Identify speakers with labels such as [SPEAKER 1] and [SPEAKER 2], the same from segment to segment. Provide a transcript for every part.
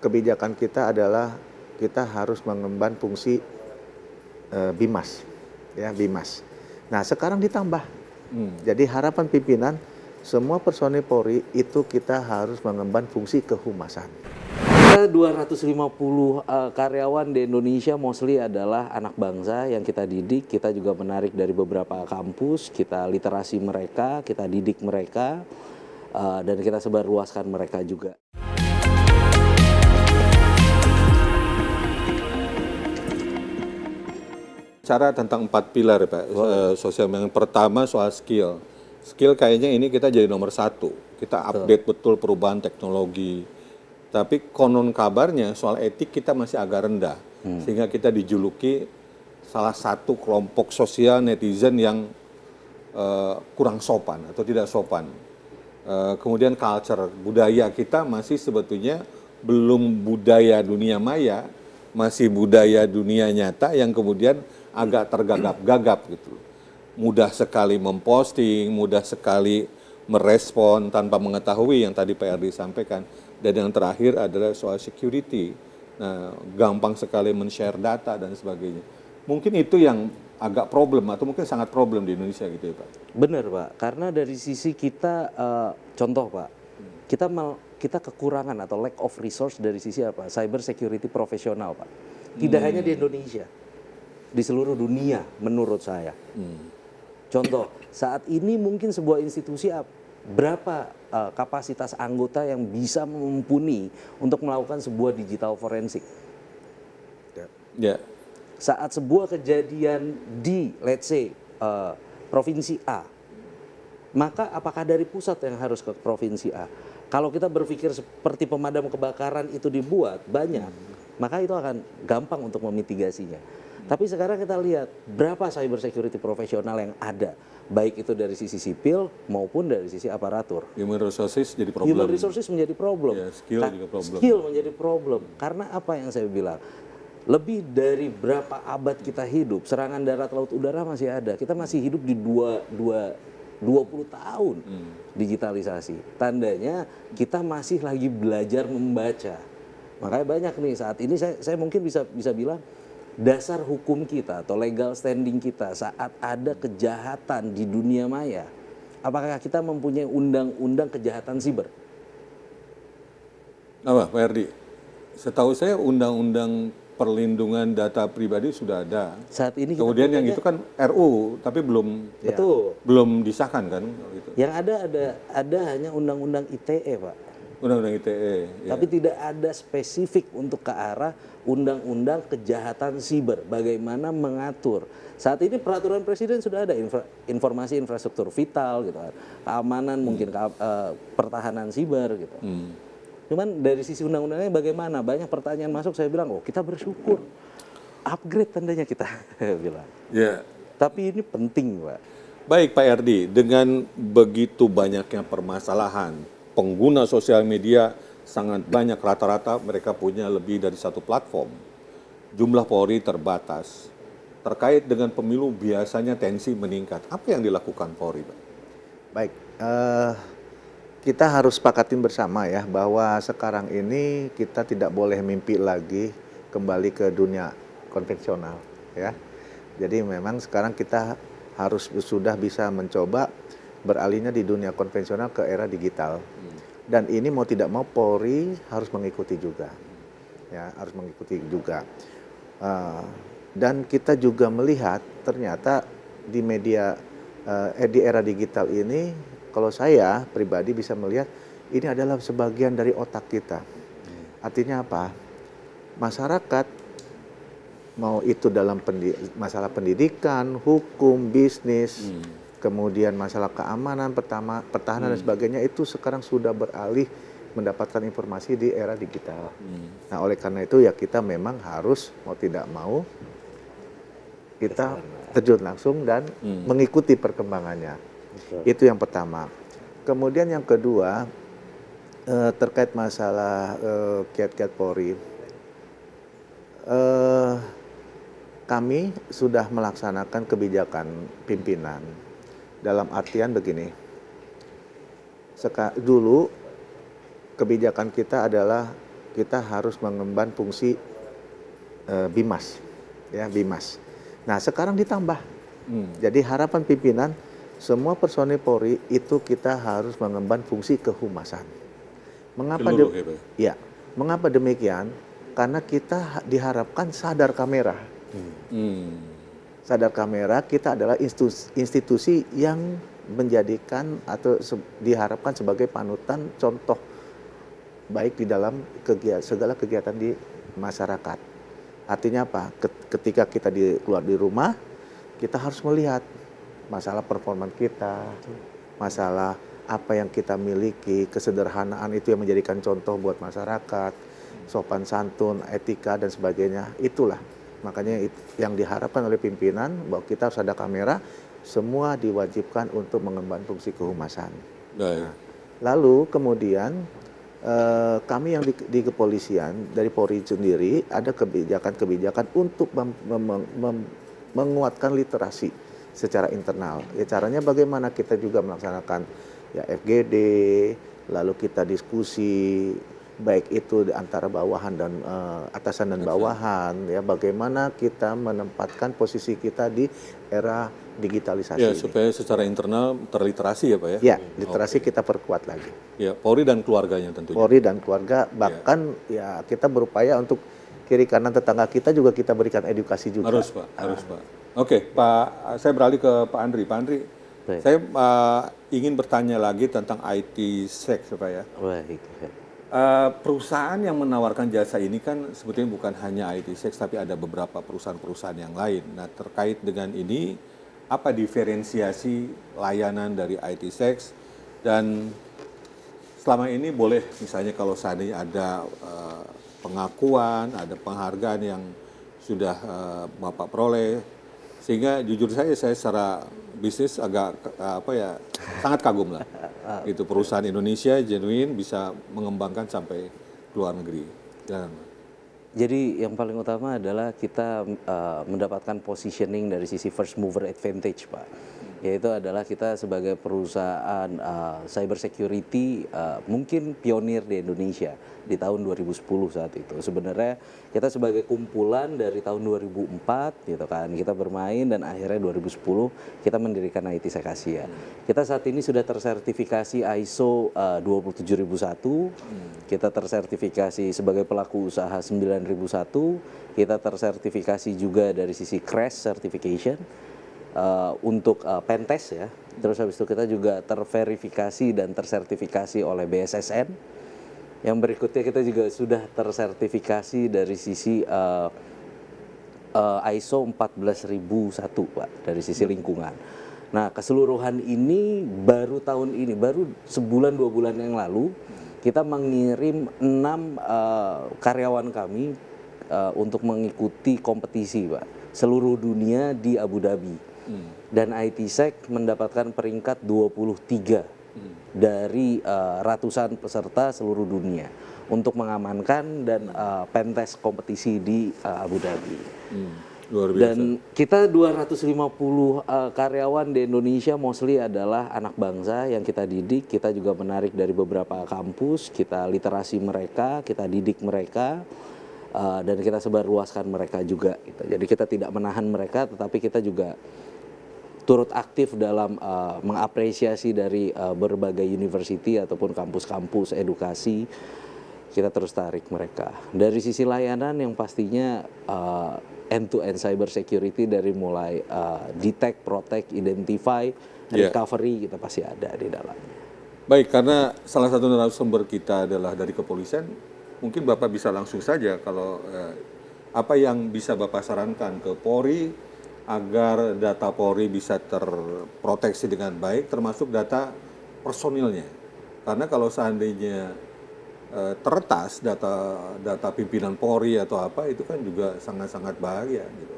[SPEAKER 1] kebijakan kita adalah kita harus mengemban fungsi Bimas, ya Bimas. Nah sekarang ditambah, jadi harapan pimpinan semua personil Polri itu kita harus mengemban fungsi kehumasan.
[SPEAKER 2] 250 karyawan di Indonesia mostly adalah anak bangsa yang kita didik. Kita juga menarik dari beberapa kampus, kita literasi mereka, kita didik mereka, dan kita sebarluaskan mereka juga.
[SPEAKER 3] Cara tentang 4 pilar ya Pak, sosial yang pertama soal skill. Skill kayaknya ini kita jadi nomor 1. Kita update betul perubahan teknologi. Tapi konon kabarnya soal etik kita masih agak rendah. Sehingga kita dijuluki salah satu kelompok sosial netizen yang kurang sopan atau tidak sopan. Kemudian culture, budaya kita masih sebetulnya belum budaya dunia maya, masih budaya dunia nyata yang kemudian agak tergagap-gagap gitu. Mudah sekali memposting, mudah sekali merespon tanpa mengetahui yang tadi Pak Erdi sampaikan. Dan yang terakhir adalah soal security. Nah, gampang sekali men-share data dan sebagainya. Mungkin itu yang agak problem atau mungkin sangat problem di Indonesia gitu ya Pak.
[SPEAKER 2] Benar Pak, karena dari sisi kita, contoh Pak, kita kekurangan atau lack of resource dari sisi apa? Cyber security profesional Pak. Tidak hanya di Indonesia, di seluruh dunia menurut saya. Contoh, saat ini mungkin sebuah institusi berapa kapasitas anggota yang bisa mumpuni untuk melakukan sebuah digital forensik?
[SPEAKER 3] Ya.
[SPEAKER 2] Saat sebuah kejadian di, let's say, provinsi A, maka apakah dari pusat yang harus ke provinsi A? Kalau kita berpikir seperti pemadam kebakaran itu dibuat banyak, maka itu akan gampang untuk memitigasinya. Tapi sekarang kita lihat berapa cyber security profesional yang ada, baik itu dari sisi sipil maupun dari sisi aparatur.
[SPEAKER 3] Human resources jadi problem.
[SPEAKER 2] Human resources menjadi problem.
[SPEAKER 3] Ya, skill juga problem.
[SPEAKER 2] Skill menjadi problem. Karena apa yang saya bilang? Lebih dari berapa abad kita hidup, serangan darat, laut, udara masih ada. Kita masih hidup di 20 tahun digitalisasi. Tandanya kita masih lagi belajar membaca. Makanya banyak nih saat ini saya mungkin bisa bilang dasar hukum kita atau legal standing kita saat ada kejahatan di dunia maya, apakah kita mempunyai undang-undang kejahatan siber?
[SPEAKER 3] Apa Pak Erdi? Setahu saya undang-undang perlindungan data pribadi sudah ada.
[SPEAKER 2] Saat ini
[SPEAKER 3] kemudian yang itu kan RU tapi belum disahkan kan gitu.
[SPEAKER 2] Yang ada hanya undang-undang ITE Pak.
[SPEAKER 3] Undang-undang ITE.
[SPEAKER 2] Tapi tidak ada spesifik untuk ke arah undang-undang kejahatan siber. Bagaimana mengatur. Saat ini peraturan presiden sudah ada informasi infrastruktur vital gitu kan. Keamanan mungkin pertahanan siber gitu. Cuman dari sisi undang-undangnya bagaimana? Banyak pertanyaan masuk, saya bilang, oh kita bersyukur. Upgrade tandanya kita bilang.
[SPEAKER 3] Ya.
[SPEAKER 2] Tapi ini penting Pak.
[SPEAKER 3] Baik Pak Erdi, dengan begitu banyaknya permasalahan, pengguna sosial media sangat banyak, rata-rata mereka punya lebih dari satu platform. Jumlah Polri terbatas. Terkait dengan pemilu biasanya tensi meningkat. Apa yang dilakukan Polri, Pak?
[SPEAKER 1] Baik, kita harus sepakatin bersama ya bahwa sekarang ini kita tidak boleh mimpi lagi kembali ke dunia konvensional ya. Jadi memang sekarang kita harus sudah bisa mencoba beralihnya di dunia konvensional ke era digital. Dan ini mau tidak mau Polri harus mengikuti juga, ya harus mengikuti juga. Dan kita juga melihat ternyata di media di era digital ini, kalau saya pribadi bisa melihat ini adalah sebagian dari otak kita. Artinya apa? Masyarakat mau itu dalam masalah pendidikan, hukum, bisnis. Kemudian masalah keamanan, pertahanan dan sebagainya itu sekarang sudah beralih mendapatkan informasi di era digital. Nah oleh karena itu ya kita memang harus mau tidak mau kita terjun langsung dan mengikuti perkembangannya. Itu yang pertama. Kemudian yang kedua terkait masalah kiat-kiat Polri. Kami sudah melaksanakan kebijakan pimpinan. Dalam artian begini, dulu kebijakan kita adalah kita harus mengemban fungsi Bimas, ya Bimas. Nah sekarang ditambah, jadi harapan pimpinan semua personil Polri itu kita harus mengemban fungsi kehumasan. Mengapa
[SPEAKER 3] Seluruh ya, Pak?
[SPEAKER 1] ya, mengapa demikian? Karena kita diharapkan sadar kamera. Sadar kamera, kita adalah institusi yang menjadikan atau diharapkan sebagai panutan contoh baik di dalam segala kegiatan di masyarakat. Artinya apa? Ketika kita keluar di rumah, kita harus melihat masalah performa kita, masalah apa yang kita miliki, kesederhanaan itu yang menjadikan contoh buat masyarakat, sopan santun, etika dan sebagainya. Itulah makanya yang diharapkan oleh pimpinan bahwa kita harus ada kamera, semua diwajibkan untuk mengemban fungsi kehumasan.
[SPEAKER 3] Baik.
[SPEAKER 1] Lalu kemudian kami yang di kepolisian dari Polri sendiri ada kebijakan-kebijakan untuk menguatkan literasi secara internal. Ya caranya bagaimana kita juga melaksanakan ya FGD, lalu kita diskusi baik itu di antara bawahan dan atasan dan bawahan, ya bagaimana kita menempatkan posisi kita di era digitalisasi
[SPEAKER 3] Ya,
[SPEAKER 1] ini.
[SPEAKER 3] supaya secara internal terliterasi ya Pak ya?
[SPEAKER 1] Ya, literasi kita perkuat lagi.
[SPEAKER 3] Ya, Polri dan keluarganya tentunya.
[SPEAKER 1] Polri dan keluarga, bahkan ya kita berupaya untuk kiri kanan tetangga kita juga kita berikan edukasi juga.
[SPEAKER 3] Harus Pak, harus Pak. Oke, Pak, saya beralih ke Pak Andri. Pak Andri,
[SPEAKER 2] Baik.
[SPEAKER 3] saya ingin bertanya lagi tentang IT seks Pak ya.
[SPEAKER 2] Baik.
[SPEAKER 3] Perusahaan yang menawarkan jasa ini kan sebetulnya bukan hanya IT seks, tapi ada beberapa perusahaan-perusahaan yang lain. Nah, terkait dengan ini, apa diferensiasi layanan dari IT seks dan selama ini boleh misalnya kalau seandainya ada pengakuan, ada penghargaan yang sudah Bapak peroleh, sehingga jujur saya secara bisnis agak sangat kagum lah. Itu perusahaan Indonesia genuine bisa mengembangkan sampai ke luar negeri. Jangan.
[SPEAKER 2] Jadi yang paling utama adalah kita mendapatkan positioning dari sisi first mover advantage, Pak. Yaitu adalah kita sebagai perusahaan cyber security mungkin pionir di Indonesia di tahun 2010 saat itu. Sebenarnya kita sebagai kumpulan dari tahun 2004 gitu kan, kita bermain dan akhirnya 2010 kita mendirikan IT Sek Asia. Kita saat ini sudah tersertifikasi ISO 27001, kita tersertifikasi sebagai pelaku usaha 9001, kita tersertifikasi juga dari sisi CREST certification. Untuk pentest ya, terus habis itu kita juga terverifikasi dan tersertifikasi oleh BSSN. Yang berikutnya kita juga sudah tersertifikasi dari sisi ISO 14001 Pak, dari sisi lingkungan. Nah keseluruhan ini baru tahun ini, baru sebulan 2 bulan yang lalu kita mengirim 6 karyawan kami untuk mengikuti kompetisi Pak, seluruh dunia di Abu Dhabi. Dan IT Sek mendapatkan peringkat 23 dari ratusan peserta seluruh dunia untuk mengamankan dan pentest kompetisi di Abu Dhabi.
[SPEAKER 3] Luar biasa.
[SPEAKER 2] Dan kita 250 karyawan di Indonesia mostly adalah anak bangsa yang kita didik. Kita juga menarik dari beberapa kampus, kita literasi mereka, kita didik mereka. Dan kita sebarluaskan mereka juga gitu. Jadi kita tidak menahan mereka, tetapi kita juga turut aktif dalam mengapresiasi dari berbagai university ataupun kampus-kampus edukasi. Kita terus tarik mereka. Dari sisi layanan yang pastinya end-to-end cyber security dari mulai detect, protect, identify, recovery kita pasti ada di dalamnya.
[SPEAKER 3] Baik, karena salah satu narasumber kita adalah dari kepolisian, mungkin Bapak bisa langsung saja kalau apa yang bisa Bapak sarankan ke Polri agar data Polri bisa terproteksi dengan baik, termasuk data personilnya. Karena kalau seandainya terretas data pimpinan Polri atau apa, itu kan juga sangat-sangat bahaya gitu.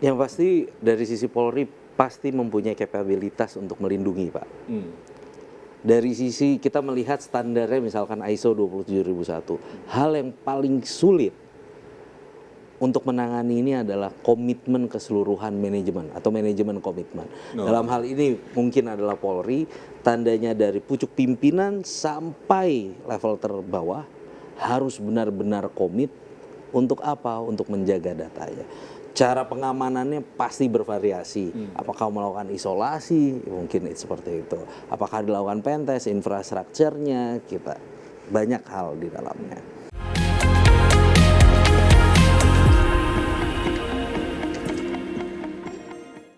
[SPEAKER 2] Yang pasti dari sisi Polri pasti mempunyai kapabilitas untuk melindungi Pak. Dari sisi kita melihat standarnya misalkan ISO 27001, hal yang paling sulit untuk menangani ini adalah komitmen keseluruhan manajemen atau manajemen komitmen. Dalam hal ini mungkin adalah Polri, tandanya dari pucuk pimpinan sampai level terbawah harus benar-benar komit untuk apa? Untuk menjaga datanya. Cara pengamanannya pasti bervariasi. Apakah melakukan isolasi? Mungkin seperti itu. Apakah dilakukan pentest, infrastrukturnya, kita banyak hal di dalamnya.